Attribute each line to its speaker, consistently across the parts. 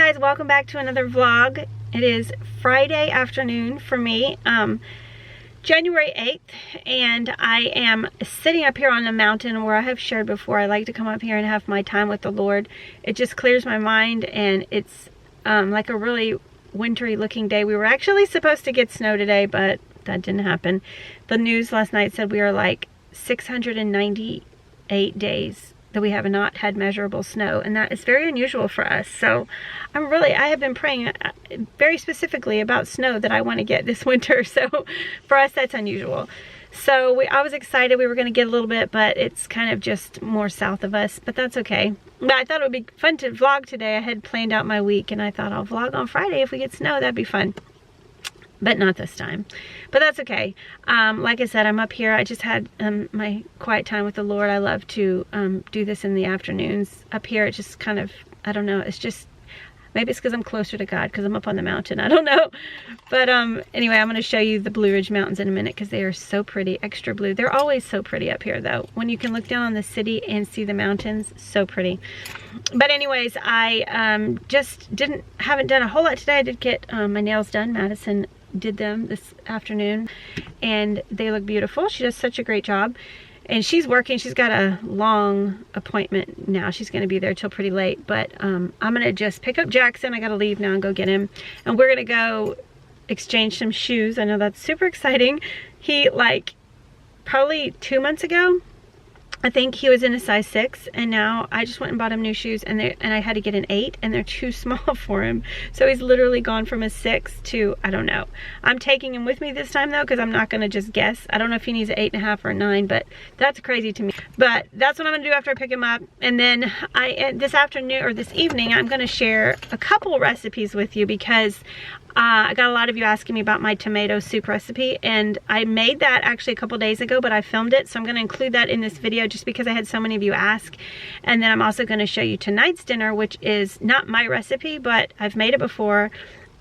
Speaker 1: guys, welcome back to another vlog. It is Friday afternoon for me, January 8th, and I am sitting up here on the mountain where I have shared before. I like to come up here and have my time with the Lord. It just clears my mind, and it's like a really wintry looking day. We were actually supposed to get snow today, but that didn't happen. The news last night said we are like 698 days that we have not had measurable snow, and that is very unusual for us. So I have been praying very specifically about snow that I want to get this winter. So for us, that's unusual. So I was excited we were going to get a little bit, but it's kind of just more south of us, but that's okay. But I thought it would be fun to vlog today. I had planned out my week, and I thought I'll vlog on Friday. If we get snow, that'd be fun. But not this time. But that's okay. Like I said, I'm up here. I just had my quiet time with the Lord. I love to do this in the afternoons. Up here, it's just kind of, I don't know, it's just, maybe it's because I'm closer to God, because I'm up on the mountain. I don't know. But anyway, I'm going to show you the Blue Ridge Mountains in a minute, because they are so pretty, extra blue. They're always so pretty up here, though. When you can look down on the city and see the mountains, so pretty. But anyways, I just haven't done a whole lot today. I did get my nails done. Madison did them this afternoon, and they look beautiful. She does such a great job, and she's working. She's got a long appointment now. She's going to be there till pretty late, but I'm going to just pick up Jackson. I got to leave now and go get him, and we're going to go exchange some shoes. I know that's super exciting. He, like, probably 2 months ago, I think he was in a size 6, and now I just went and bought him new shoes, and I had to get an 8, and they're too small for him. So he's literally gone from a 6 to, I don't know. I'm taking him with me this time, though, because I'm not going to just guess. I don't know if he needs an 8.5 or a 9, but that's crazy to me. But that's what I'm going to do after I pick him up. And then this afternoon, or this evening, I'm going to share a couple recipes with you, because I got a lot of you asking me about my tomato soup recipe, and I made that actually a couple days ago, but I filmed it, so I'm going to include that in this video just because I had so many of you ask. And then I'm also going to show you tonight's dinner, which is not my recipe, but I've made it before,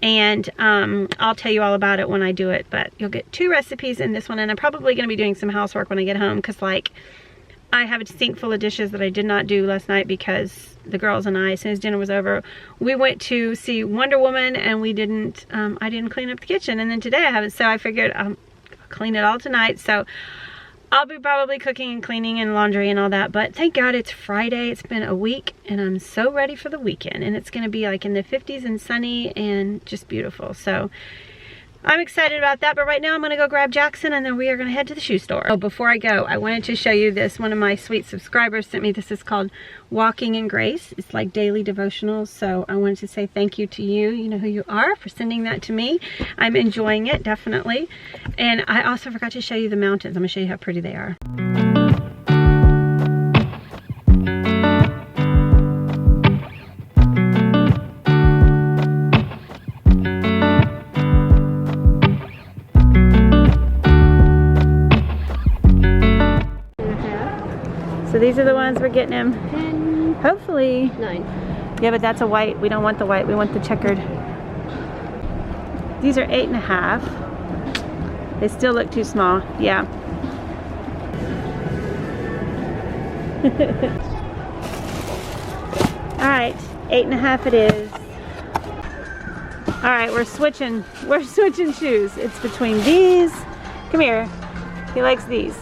Speaker 1: and I'll tell you all about it when I do it. But you'll get 2 recipes in this one, and I'm probably going to be doing some housework when I get home, because like I have a sink full of dishes that I did not do last night, because the girls and I, as soon as dinner was over, we went to see Wonder Woman, and we didn't, I didn't clean up the kitchen. And then today I haven't, so I figured I'll clean it all tonight. So I'll be probably cooking and cleaning and laundry and all that. But thank God it's Friday. It's been a week, and I'm so ready for the weekend. And it's going to be like in the 50s and sunny and just beautiful. So I'm excited about that, but right now I'm going to go grab Jackson, and then we are going to head to the shoe store. Oh, before I go, I wanted to show you this. One of my sweet subscribers sent me this. Is called Walking in Grace. It's like daily devotionals, so I wanted to say thank you to you. You know who you are, for sending that to me. I'm enjoying it, definitely. And I also forgot to show you the mountains. I'm going to show you how pretty they are. So these are the ones we're getting him.
Speaker 2: 10.
Speaker 1: Hopefully.
Speaker 2: 9.
Speaker 1: Yeah, but that's a white. We don't want the white. We want the checkered. These are 8.5. They still look too small. Yeah. All right, 8.5 it is. All right, we're switching shoes. It's between these. Come here. He likes these.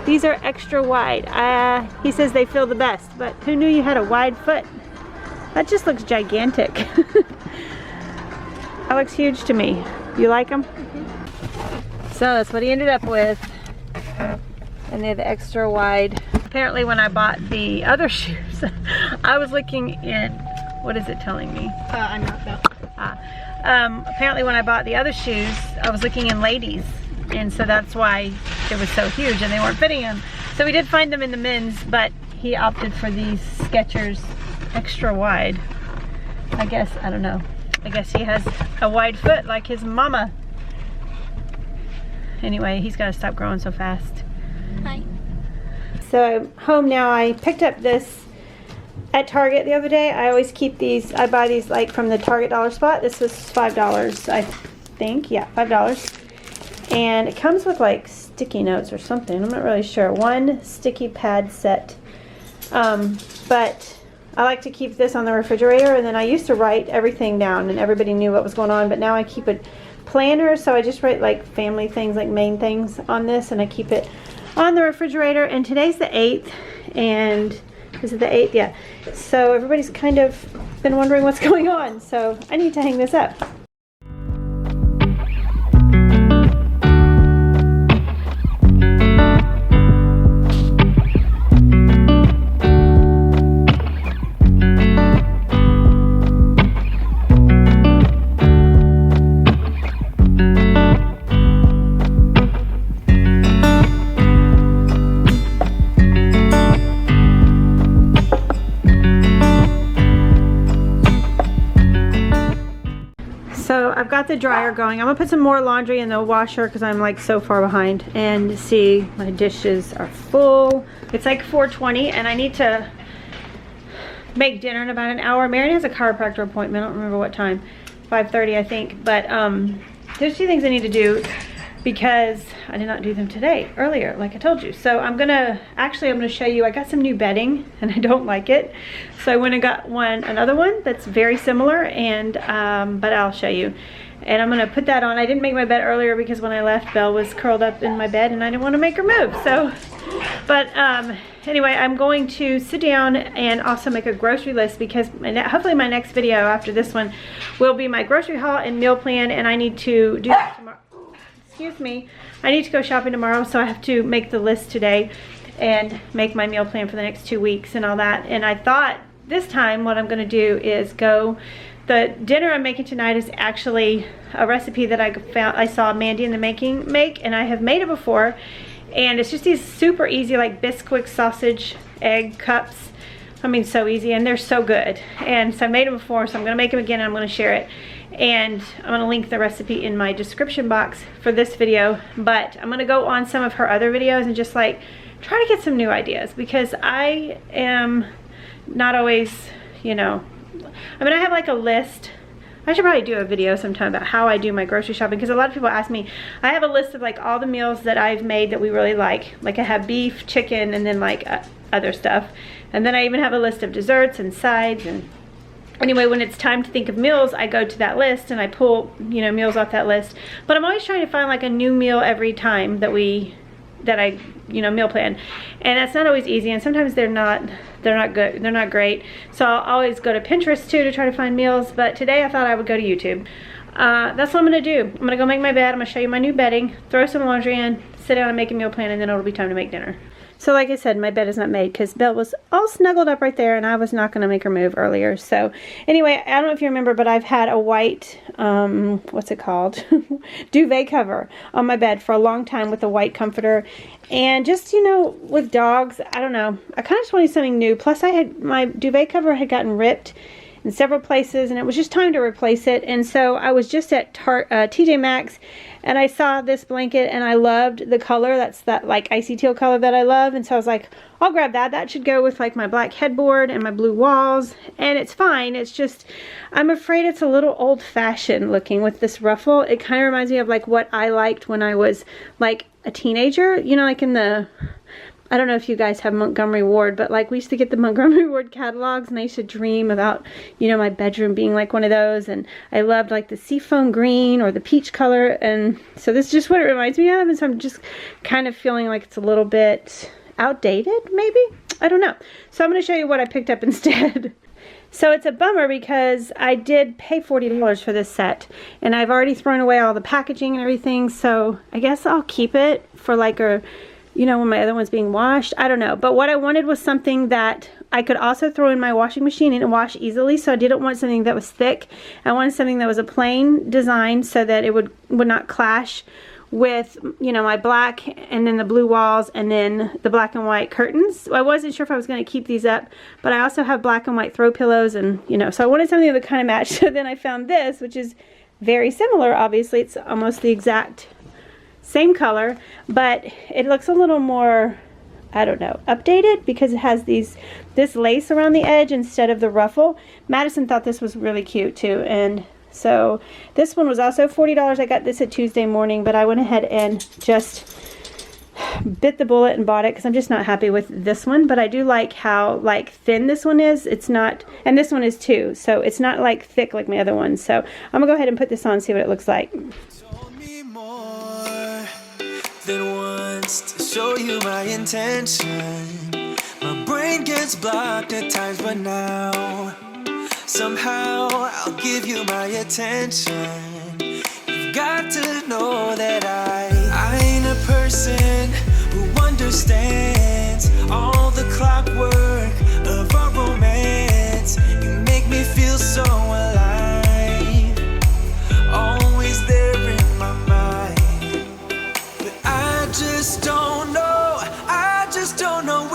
Speaker 1: These are extra wide. He says they feel the best, but who knew you had a wide foot? That just looks gigantic. That looks huge to me. You like them? Mm-hmm. So that's what he ended up with. And they're the extra wide. Apparently when I bought the other shoes, I was looking in, what is it telling me?
Speaker 2: I'm not know.
Speaker 1: Apparently when I bought the other shoes, I was looking in ladies. And so that's why it was so huge and they weren't fitting him. So we did find them in the men's, but he opted for these Skechers extra wide. I guess, I don't know. I guess he has a wide foot like his mama. Anyway, he's got to stop growing so fast.
Speaker 2: Hi. So
Speaker 1: I'm home now. I picked up this at Target the other day. I always keep these, I buy these like from the Target dollar spot. This was $5, I think. Yeah, $5. And it comes with like sticky notes or something. I'm not really sure. One sticky pad set. But I like to keep this on the refrigerator, and then I used to write everything down and everybody knew what was going on, but now I keep a planner, so I just write like family things, like main things on this, and I keep it on the refrigerator. And today's the 8th, and is it the 8th? Yeah. So everybody's kind of been wondering what's going on, so I need to hang this up. So I've got the dryer going. I'm gonna put some more laundry in the washer because I'm like so far behind. And see, my dishes are full. It's like 4:20 and I need to make dinner in about an hour. Marion has a chiropractor appointment. I don't remember what time. 5:30 I think. But there's 2 things I need to do because I did not do them today, earlier, like I told you. So I'm gonna show you, I got some new bedding and I don't like it. So I went and got another one that's very similar, and but I'll show you. And I'm gonna put that on. I didn't make my bed earlier because when I left, Belle was curled up in my bed and I didn't wanna make her move, so. But anyway, I'm going to sit down and also make a grocery list because hopefully my next video after this one will be my grocery haul and meal plan, and I need to do that tomorrow. Excuse me, I need to go shopping tomorrow, so I have to make the list today and make my meal plan for the next 2 weeks and all that. And I thought this time what I'm going to do is the dinner I'm making tonight is actually a recipe that I saw Mandy in the Making make, and I have made it before, and it's just these super easy like Bisquick sausage egg cups. I mean, so easy, and they're so good. And so I made them before, so I'm going to make them again and I'm going to share it. And I'm going to link the recipe in my description box for this video, but I'm going to go on some of her other videos and just like try to get some new ideas, because I am not always, you know, I mean, I have like a list. I should probably do a video sometime about how I do my grocery shopping, because a lot of people ask me. I have a list of like all the meals that I've made that we really like I have beef, chicken, and then like other stuff, and then I even have a list of desserts and sides. And anyway, when it's time to think of meals, I go to that list and I pull, you know, meals off that list. But I'm always trying to find like a new meal every time that I, you know, meal plan. And that's not always easy, and sometimes they're not good, they're not great. So I'll always go to Pinterest too to try to find meals, but today I thought I would go to YouTube. That's what I'm gonna do. I'm gonna go make my bed, I'm gonna show you my new bedding, throw some laundry in, sit down and make a meal plan, and then it'll be time to make dinner. So like I said, my bed is not made because Belle was all snuggled up right there and I was not going to make her move earlier. So anyway, I don't know if you remember, but I've had a white, what's it called? duvet cover on my bed for a long time with a white comforter. And just, you know, with dogs, I don't know. I kind of just wanted something new. Plus my duvet cover had gotten ripped in several places and it was just time to replace it. And so I was just at TJ Maxx and I saw this blanket and I loved the color. That's that like icy teal color that I love. And so I was like, I'll grab that. That should go with like my black headboard and my blue walls. And it's fine. It's just, I'm afraid it's a little old-fashioned looking with this ruffle. It kind of reminds me of like what I liked when I was like a teenager. You know, like in the, I don't know if you guys have Montgomery Ward, but like we used to get the Montgomery Ward catalogs and I used to dream about, you know, my bedroom being like one of those. And I loved like the seafoam green or the peach color. And so this is just what it reminds me of. And so I'm just kind of feeling like it's a little bit outdated, maybe? I don't know. So I'm going to show you what I picked up instead. So it's a bummer because I did pay $40 for this set and I've already thrown away all the packaging and everything. So I guess I'll keep it for like a, you know, when my other one's being washed. I don't know. But what I wanted was something that I could also throw in my washing machine and wash easily. So I didn't want something that was thick. I wanted something that was a plain design so that it would not clash with, you know, my black and then the blue walls and then the black and white curtains. I wasn't sure if I was going to keep these up, but I also have black and white throw pillows and, you know, so I wanted something that would kind of match. So then I found this, which is very similar. Obviously, it's almost the exact same color, but it looks a little more, I don't know, updated because it has this lace around the edge instead of the ruffle. Madison thought this was really cute too, and so this one was also $40. I got this at Tuesday morning, but I went ahead and just bit the bullet and bought it because I'm just not happy with this one, but I do like how like thin this one is. It's not, and this one is too, so it's not like thick like my other one. So I'm gonna go ahead and put this on and see what it looks like.
Speaker 3: Told me more than once to show you my intention. My brain gets blocked at times, but now somehow I'll give you my attention. You've got to know that I ain't a person who understands all the clockwork of our romance. You make me feel so alive, always there in my mind. But I just don't know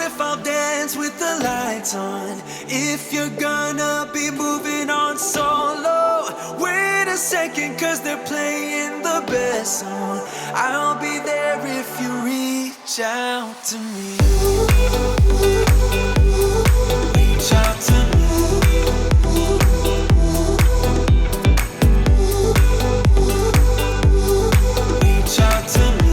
Speaker 3: if I'll dance with the lights on. If you're gonna be moving on solo, wait a second, cause they're playing the best song. I'll be there if you reach out to me. Reach out to me. Reach out to me.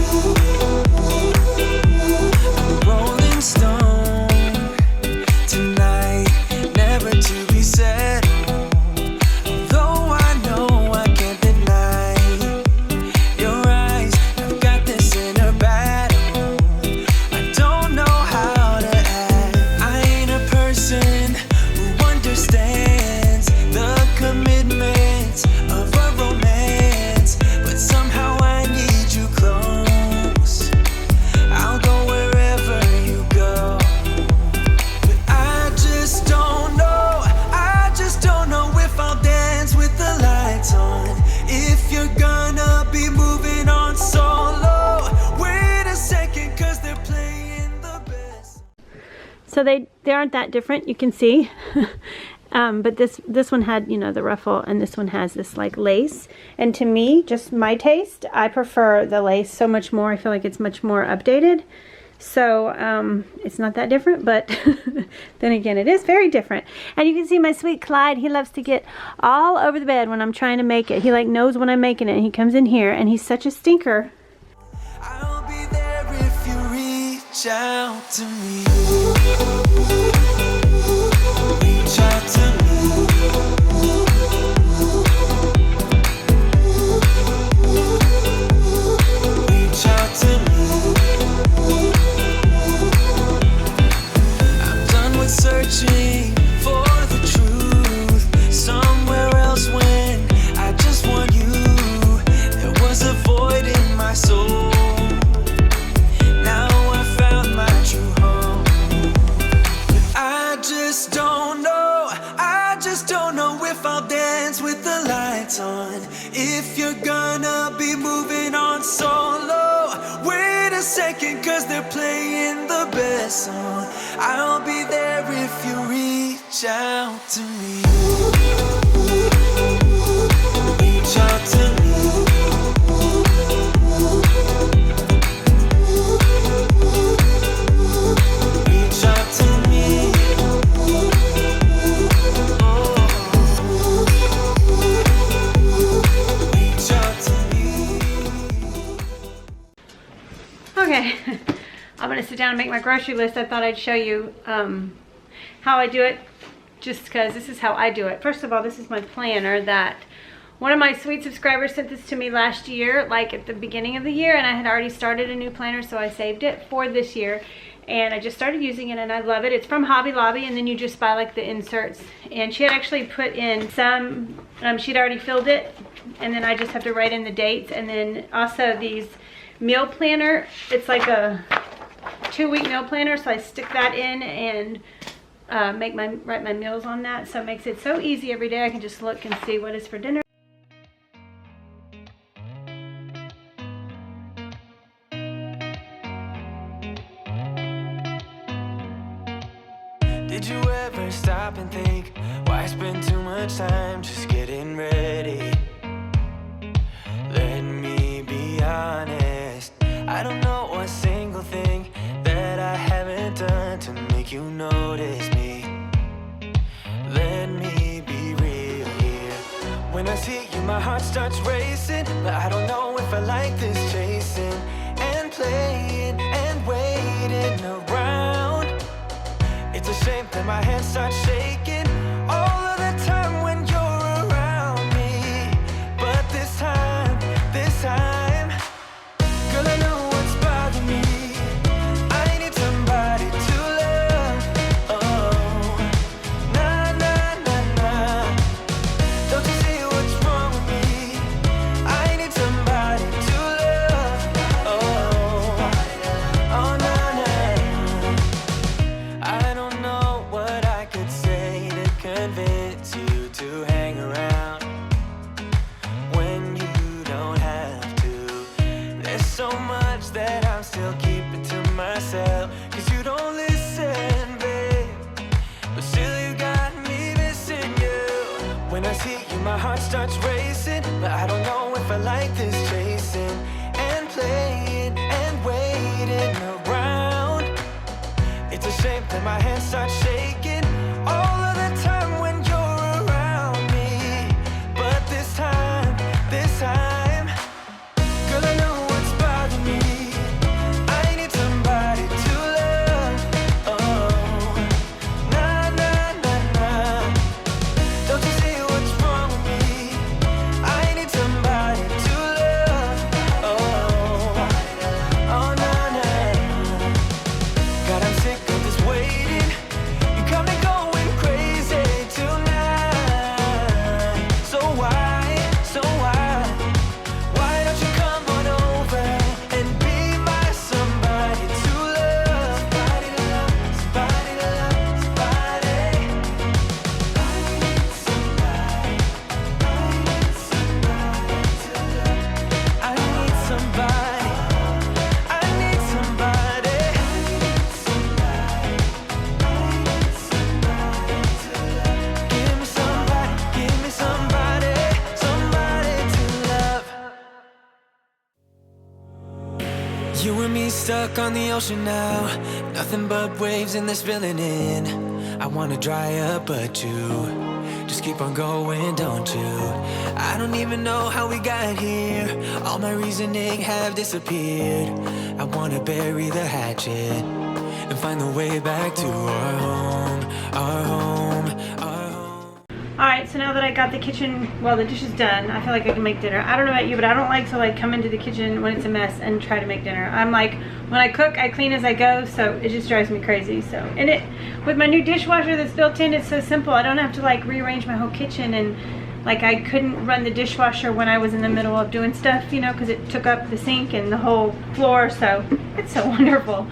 Speaker 1: So they aren't that different, you can see. But this one had, you know, the ruffle, and this one has this like lace. And to me, just my taste, I prefer the lace so much more. I feel like it's much more updated. So it's not that different, but then again, it is very different. And you can see my sweet Clyde, he loves to get all over the bed when I'm trying to make it. He like knows when I'm making it. He comes in here and he's such a stinker.
Speaker 3: I'll be there if you reach out to me. Reach out to me. Reach out to me. I'm done with searching for the truth somewhere else when I just want you. There was a void in my soul. Now I found my true home. But I just don't know if I'll dance with the lights on. If you're gonna be moving on solo, wait a second, cause they're playing the best song. I'll be there if you reach out to me. Reach out to me. Reach out to me.
Speaker 1: Okay, I'm gonna sit down and make my grocery list. I thought I'd show you how I do it, just because this is how I do it. First of all, this is my planner that one of my sweet subscribers sent this to me last year, like at the beginning of the year, and I had already started a new planner, so I saved it for this year. And I just started using it and I love it. It's from Hobby Lobby, and then you just buy like the inserts. And she had actually put in some, she'd already filled it, and then I just have to write in the dates. And then also these meal planner, it's like a 2-week meal planner, so I stick that in and write my meals on that. So it makes it so easy every day. I can just look and see what is for dinner.
Speaker 3: Did you ever stop and think, why spend too much time just getting ready? Let me be honest, I don't know a single thing that I haven't done to make you notice me. Let me be real here. When I see you, my heart starts racing, but I don't know if I like this chasing and playing and that my hands start shaking all of the time when you're around me. But this time, girl, I know what's bothering me. I need somebody to love. Oh, nah, nah, nah, nah. Don't you see what's wrong with me? I need somebody to love. Oh, oh, nah, nah. I don't know what I could say to convince you to hang around when you don't have to. There's so much that I'm still keeping to myself, 'cause you don't listen, babe. But still you got me missing you. When I see you, my heart starts racing. But I don't know if I like this chasing and playing and waiting around. It's a shame that my hands start shaking all of the time when you're around me. But this time, girl, I know what's bothering me. I need somebody to love. Oh, nah, nah, nah, nah. Don't you see what's wrong with me? I need somebody to love. Oh, oh, nah, nah. God, I'm sick of this waiting. You got me going crazy tonight. So why don't you come on over and be my somebody to love? Somebody to love, somebody to love, somebody. I need somebody. I need somebody to love. I need somebody. I need somebody. I need somebody. I need somebody to love. Give me somebody, somebody to love. You and me stuck on the ocean now, nothing but waves and they're spilling in. I wanna dry up, but you just keep on going, don't you? I don't even know how we got here. All my reasoning have disappeared. I wanna bury the hatchet and find the way back to our home, our home, our home.
Speaker 1: Alright, so now that I got the kitchen, well, the dish is done, I feel like I can make dinner. I don't know about you, but I don't like to like come into the kitchen when it's a mess and try to make dinner. I'm like, when I cook, I clean as I go, so it just drives me crazy. So, and it, with my new dishwasher that's built in, it's so simple. I don't have to like rearrange my whole kitchen, and like I couldn't run the dishwasher when I was in the middle of doing stuff, you know, because it took up the sink and the whole floor, so it's so wonderful.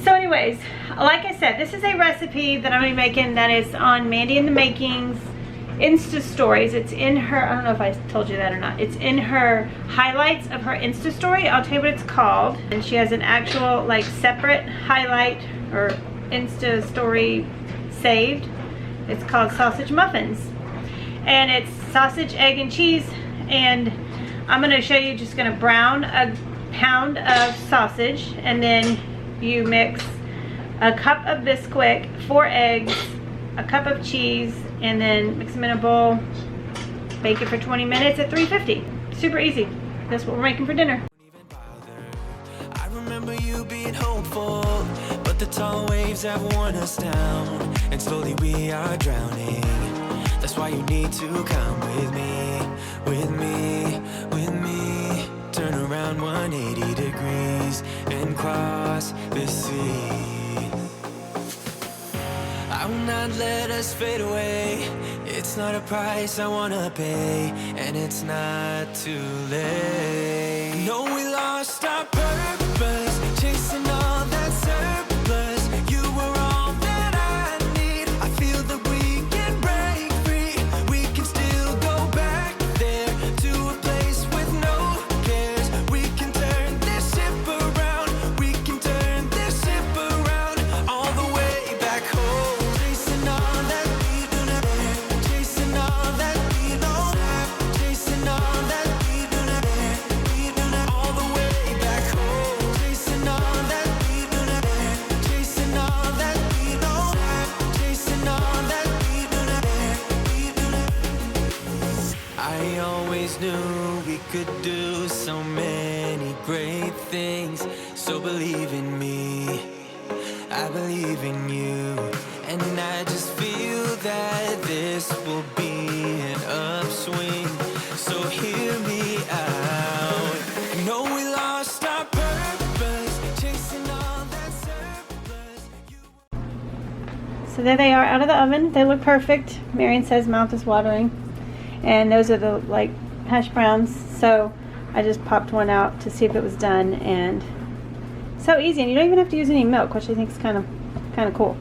Speaker 1: So anyways, like I said, this is a recipe that I'm going to be making that is on Mandy in the Makings Insta stories. It's in her, I don't know if I told you that or not, it's in her highlights of her Insta story. I'll tell you what it's called. And she has an actual like separate highlight or Insta story saved. It's called Sausage Muffins, and it's sausage, egg, and cheese. And I'm going to show you, just going to brown a pound of sausage, and then you mix a cup of Bisquick, 4 eggs, a cup of cheese, and then mix them in a bowl. Bake it for 20 minutes at 350. Super easy. That's what we're making for dinner.
Speaker 3: I remember you being hopeful, but the tall waves have worn us down, and slowly we are drowning. That's why you need to come with me, with me, with me. Turn around 180 degrees and cross the sea. I will not let us fade away. It's not a price I wanna pay, and it's not too late. No, we lost our purpose, chasing all that surplus. You were all that I need. I feel that we can break free. We can still go back there to a place with no cares. We can turn this ship around. We can turn this ship around all the way back home. Chasing all that we do not care. Chasing all that we don't have. Chasing all that we do not care. We do not all the way back home. Chasing all that we do not care. Chasing all that we don't have. Chasing all that we do not care. We do not. I always knew we could do so many great things. So believe in me. I believe in you, And I just feel that this will be an upswing. So hear me out. I know we lost our purpose, chasing all that surplus.
Speaker 1: So there they are out of the oven. They look perfect. Marion says mouth is watering. And those are the like hash browns. So I just popped one out to see if it was done, and so easy, and you don't even have to use any milk, which I think is kind of cool.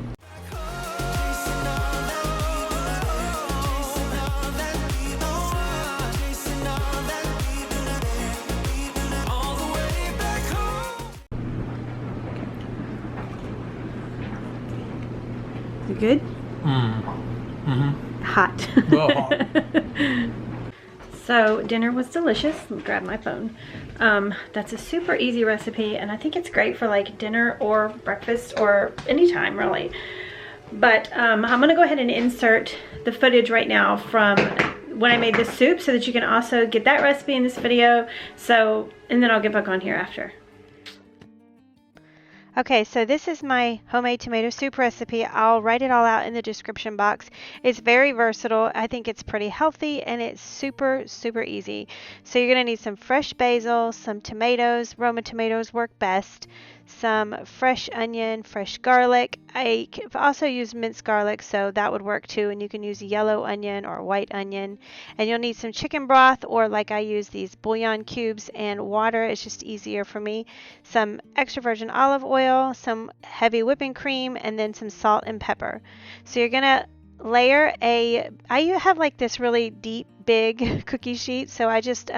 Speaker 1: Is it good? Hot. So dinner was delicious. Let me grab my phone. That's a super easy recipe, and I think it's great for like dinner or breakfast or anytime really. But I'm gonna go ahead and insert the footage right now from when I made this soup so that you can also get that recipe in this video. So, and then I'll get back on here after. Okay, so this is my homemade tomato soup recipe. I'll write it all out in the description box. It's very versatile. I think it's pretty healthy, and it's super, super easy. So you're going to need some fresh basil, some tomatoes. Roma tomatoes work best. Some fresh onion, fresh garlic. I also use minced garlic, so that would work too. And you can use yellow onion or white onion. And you'll need some chicken broth, or like I use these bouillon cubes, and water. It's just easier for me. Some extra virgin olive oil, some heavy whipping cream, and then some salt and pepper. So you're gonna layer I have like this really deep, big cookie sheet, so I just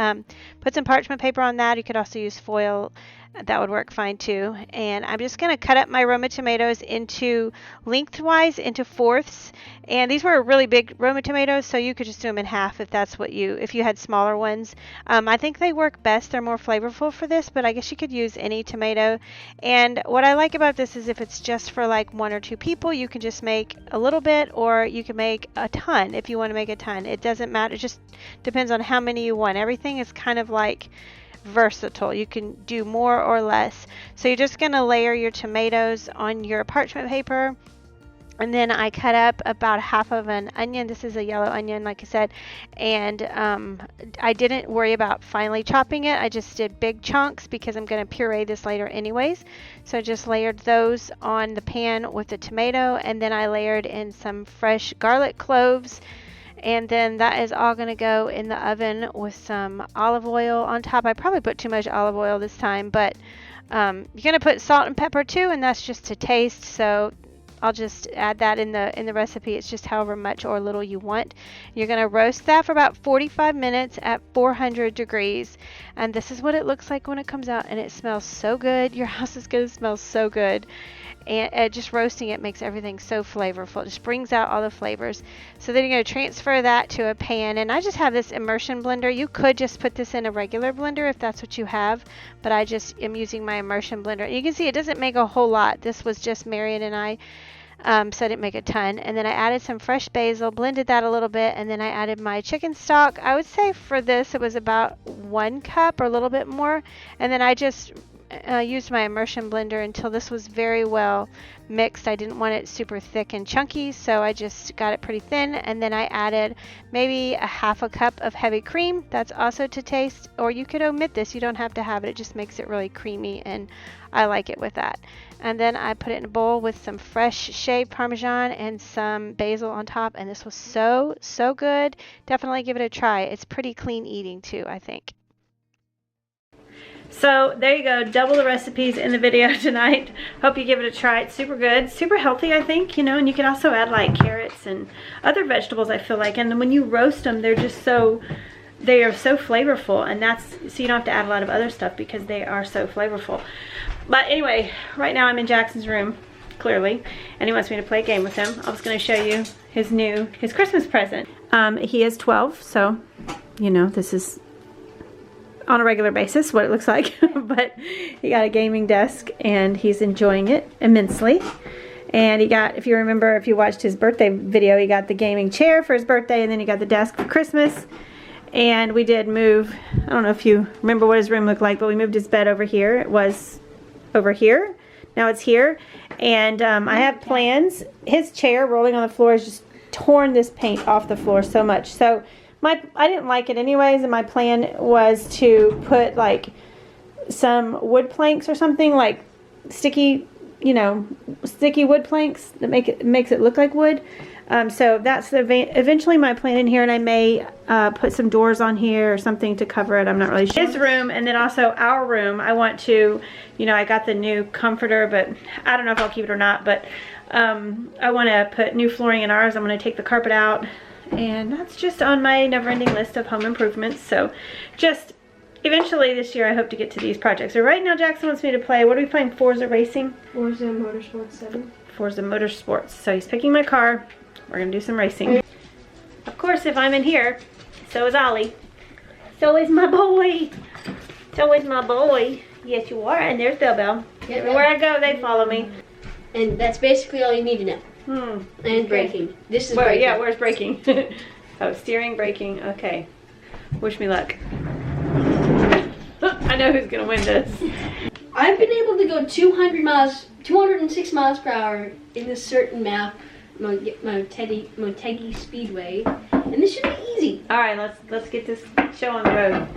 Speaker 1: put some parchment paper on that. You could also use foil. That would work fine too. And I'm just going to cut up my Roma tomatoes into lengthwise into fourths. And these were really big Roma tomatoes, so you could just do them in half if that's what if you had smaller ones. I think they work best. They're more flavorful for this, but I guess you could use any tomato. And what I like about this is if it's just for like 1 or 2 people, you can just make a little bit, or you can make a ton if you want to make a ton. It doesn't matter. It just depends on how many you want. Everything is kind of like versatile. You can do more or less. So you're just going to layer your tomatoes on your parchment paper, and then I cut up about half of an onion. This is a yellow onion, like I said, and I didn't worry about finely chopping it. I just did big chunks because I'm going to puree this later anyways. So I just layered those on the pan with the tomato, and then I layered in some fresh garlic cloves. And then that is all going to go in the oven with some olive oil on top. I probably put too much olive oil this time, but you're going to put salt and pepper too, and that's just to taste. So I'll just add that in the recipe. It's just however much or little you want. You're going to roast that for about 45 minutes at 400 degrees. And this is what it looks like when it comes out, and it smells so good. Your house is going to smell so good. And just roasting it makes everything so flavorful. It just brings out all the flavors. So then you're going to transfer that to a pan. And I just have this immersion blender. You could just put this in a regular blender if that's what you have. But I just am using my immersion blender. You can see it doesn't make a whole lot. This was just Marion and I. So I didn't make a ton. And then I added some fresh basil, blended that a little bit, and then I added my chicken stock. I would say for this it was about 1 cup or a little bit more. And then I just used my immersion blender until this was very well mixed. I didn't want it super thick and chunky, so I just got it pretty thin. And then I added maybe a half a cup of heavy cream. That's also to taste, or you could omit this. You don't have to have it. It just makes it really creamy, and I like it with that. And then I put it in a bowl with some fresh shaved Parmesan and some basil on top, and this was so, so good. Definitely give it a try. It's pretty clean eating too, I think. So there you go, double the recipes in the video tonight. Hope you give it a try. It's super good, super healthy, I think, you know, and you can also add like carrots and other vegetables, I feel like. And when you roast them, they are so flavorful, and so you don't have to add a lot of other stuff because they are so flavorful. But anyway, right now I'm in Jackson's room, clearly, and he wants me to play a game with him. I was going to show you his Christmas present. He is 12, so, you know, this is on a regular basis what it looks like. But he got a gaming desk, and he's enjoying it immensely. And he got, if you remember, if you watched his birthday video, he got the gaming chair for his birthday, and then he got the desk for Christmas. And we did move, I don't know if you remember what his room looked like, but we moved his bed over here. It was over here. Now it's here, and I have plans. His chair rolling on the floor has just torn this paint off the floor so much. So I didn't like it anyways, and my plan was to put like some wood planks or something, like sticky, you know, sticky wood planks that makes it look like wood. So that's eventually my plan in here, and I may put some doors on here or something to cover it. I'm not really sure. His room, and then also our room, I want to, you know, I got the new comforter, but I don't know if I'll keep it or not, but I want to put new flooring in ours. I'm going to take the carpet out, and that's just on my never-ending list of home improvements. So just eventually this year I hope to get to these projects. So right now Jackson wants me to play, what are we playing, Forza Racing?
Speaker 2: Forza Motorsports 7.
Speaker 1: Forza Motorsports. So he's picking my car. We're going to do some racing. Of course, if I'm in here, so is Ollie. So is my boy. So is my boy. Yes, you are. And there's Bell Bell. Yep. Everywhere I go, they follow me.
Speaker 2: And that's basically all you need to know. And braking. This is braking.
Speaker 1: Yeah, where's braking? Oh, steering, braking. Okay. Wish me luck. I know who's going to win this.
Speaker 2: I've been able to go 206 miles per hour in this certain map. Motegi Speedway, and this should be easy.
Speaker 1: All right, let's get this show on the road.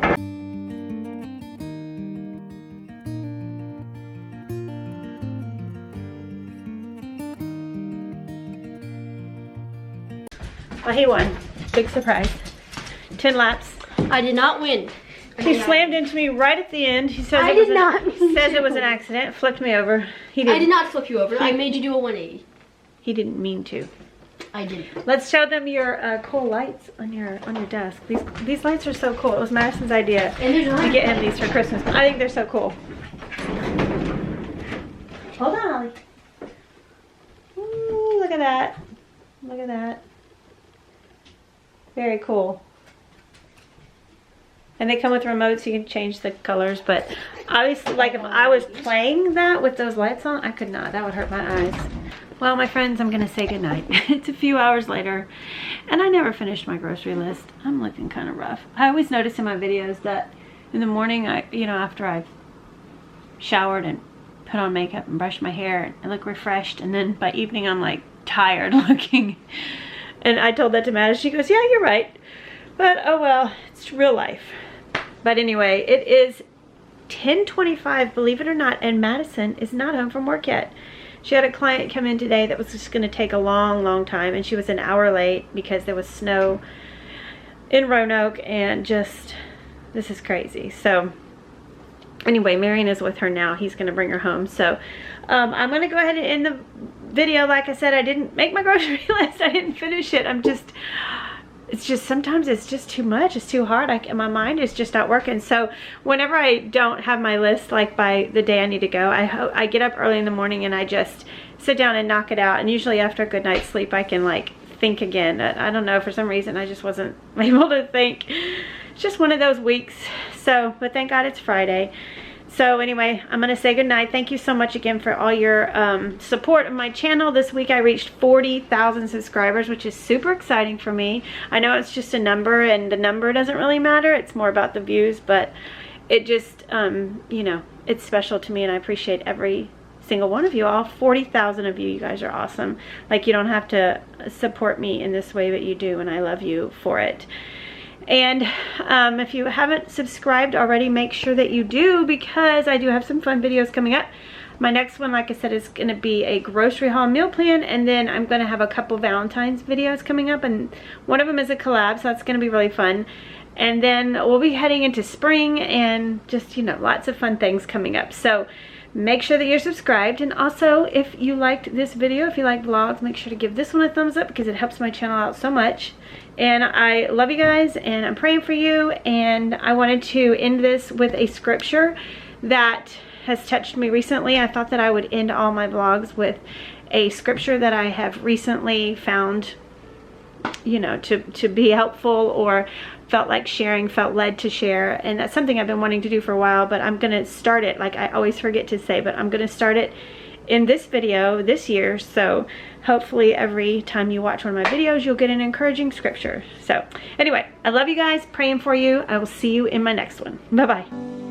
Speaker 1: Well, he won. Big surprise. 10 laps.
Speaker 2: I did not win.
Speaker 1: He slammed into me right at the end. He says it was an accident. Flipped me over. He didn't.
Speaker 2: I did not flip you over. I made you do a 180.
Speaker 1: He didn't mean to.
Speaker 2: I didn't.
Speaker 1: Let's show them your cool lights on your desk. These lights are so cool. It was Madison's idea to get him these for Christmas. I think they're so cool. Hold on, Ollie. Ooh, look at that. Look at that. Very cool. And they come with remotes, so you can change the colors. But obviously, like if I was playing that with those lights on, I could not. That would hurt my eyes. Well, my friends, I'm gonna say goodnight. It's a few hours later, and I never finished my grocery list. I'm looking kind of rough. I always notice in my videos that in the morning, after I've showered and put on makeup and brushed my hair, I look refreshed, and then by evening, I'm like tired looking. And I told that to Maddie. She goes, "Yeah, you're right." But oh well, it's real life. But anyway, it is 10:25, believe it or not, and Madison is not home from work yet. She had a client come in today that was just going to take a long time, and she was an hour late because there was snow in Roanoke, and just, this is crazy. So anyway, Marion is with her now. He's going to bring her home. So I'm going to go ahead and end the video. Like I said, I didn't make my grocery list. I didn't finish it. It's just sometimes it's just too much. It's too hard. My mind is just not working. So whenever I don't have my list, like by the day I need to go, I get up early in the morning and I just sit down and knock it out. And usually after a good night's sleep, I can like think again. I don't know, for some reason I just wasn't able to think. It's just one of those weeks. So, but thank God it's Friday. So anyway, I'm going to say goodnight. Thank you so much again for all your support of my channel. This week I reached 40,000 subscribers, which is super exciting for me. I know it's just a number, and the number doesn't really matter. It's more about the views, but it just, you know, it's special to me, and I appreciate every single one of you. All 40,000 of you. You guys are awesome. Like, you don't have to support me in this way, but you do, and I love you for it. And if you haven't subscribed already, make sure that you do, because I do have some fun videos coming up. My next one, like I said, is going to be a grocery haul meal plan, and then I'm going to have a couple Valentine's videos coming up, and one of them is a collab, so that's going to be really fun. And then we'll be heading into spring, and just, you know, lots of fun things coming up. So make sure that you're subscribed, and also if you liked this video, if you like vlogs, make sure to give this one a thumbs up, because it helps my channel out so much. And I love you guys, and I'm praying for you, and I wanted to end this with a scripture that has touched me recently. I thought that I would end all my vlogs with a scripture that I have recently found, you know, to be helpful, or felt like sharing, felt led to share. And that's something I've been wanting to do for a while, but I'm gonna start it, like I always forget to say, but I'm gonna start it in this video this year. So hopefully every time you watch one of my videos, you'll get an encouraging scripture. So anyway, I love you guys, praying for you. I will see you in my next one. Bye-bye.